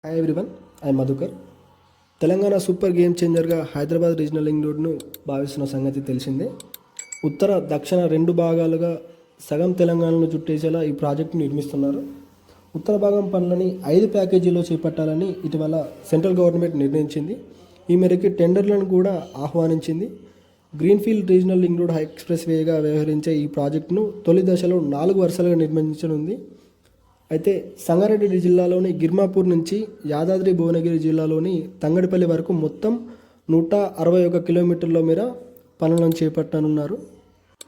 Hi everyone, I Madhukar. Telangana super game చేంజర్గా Hyderabad regional ring రోడ్ను భావిస్తున్న సంగతి తెలిసిందే. ఉత్తర దక్షిణ రెండు భాగాలుగా సగం తెలంగాణను చుట్టేసేలా ఈ ప్రాజెక్టు నిర్మిస్తున్నారు. ఉత్తర భాగం పనులని 5 ప్యాకేజీలో చేపట్టాలని ఇటీవల సెంట్రల్ గవర్నమెంట్ నిర్ణయించింది. ఈ మేరకు టెండర్లను కూడా ఆహ్వానించింది. గ్రీన్ఫీల్డ్ రీజనల్ రింగ్ రోడ్ ఎక్స్ప్రెస్ వేగా వ్యవహరించే ఈ ప్రాజెక్టును తొలి దశలో 4 వరుసలుగా నిర్మించనుంది. అయితే సంగారెడ్డి జిల్లాలోని గిర్మాపూర్ నుంచి యాదాద్రి భువనగిరి జిల్లాలోని తంగడిపల్లి వరకు మొత్తం 161 కిలోమీటర్ల మేర పనులను చేపట్టనున్నారు.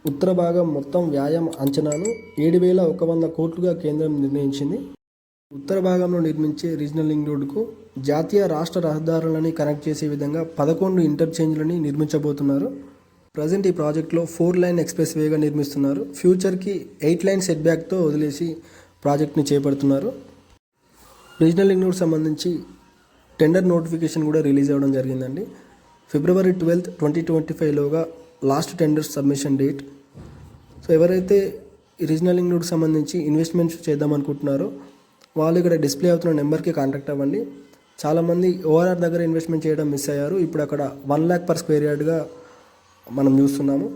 ఉత్తర భాగం మొత్తం వ్యాయామ అంచనాను 7,100 కోట్లుగా కేంద్రం నిర్ణయించింది. ఉత్తర భాగంలో నిర్మించే రీజనల్ రింగ్ రోడ్డుకు జాతీయ రాష్ట్ర రహదారులని కనెక్ట్ చేసే విధంగా 11 ఇంటర్చేంజ్లని నిర్మించబోతున్నారు. ప్రజెంట్ ఈ ప్రాజెక్టులో 4 లైన్ ఎక్స్ప్రెస్ వేగా నిర్మిస్తున్నారు. ఫ్యూచర్కి 8 లైన్ సెట్ బ్యాక్తో వదిలేసి ప్రాజెక్ట్ని చేపడుతున్నారు. రీజనల్ రింగ్ రోడ్ సంబంధించి టెండర్ నోటిఫికేషన్ కూడా రిలీజ్ అవ్వడం జరిగిందండి. February 12, 2025లోగా last tender submission date. So ఎవరైతే ఈ రీజనల్ రింగ్ రోడ్ సంబంధించి ఇన్వెస్ట్మెంట్స్ చేద్దాం అనుకుంటున్నారో వాళ్ళు ఇక్కడ డిస్ప్లే అవుతున్న నెంబర్కి కాంటాక్ట్ అవ్వండి. చాలామంది ఓఆర్ఆర్ దగ్గర ఇన్వెస్ట్మెంట్ చేయడం మిస్ అయ్యారు. ఇప్పుడు అక్కడ 1 lakh per square yardగా మనం చూస్తున్నాము.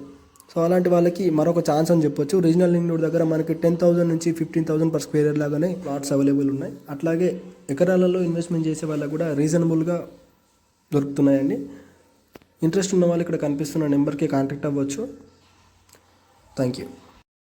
సో అలాంటి వాళ్ళకి మరొక ఛాన్స్ అని చెప్పొచ్చు. రీజనల్ రింగ్ రోడ్ దగ్గర మనకి 10,000 నుంచి 15,000 per square yard లాగానే ప్లాట్స్ అవైలబుల్ ఉన్నాయి. అట్లాగే ఎకరాలలో ఇన్వెస్ట్మెంట్ చేసే వాళ్ళకు కూడా రీజనబుల్గా దొరుకుతున్నాయండి. ఇంట్రెస్ట్ ఉన్న వాళ్ళు ఇక్కడ కనిపిస్తున్న నెంబర్కి కాంటాక్ట్ అవ్వచ్చు. Thank you.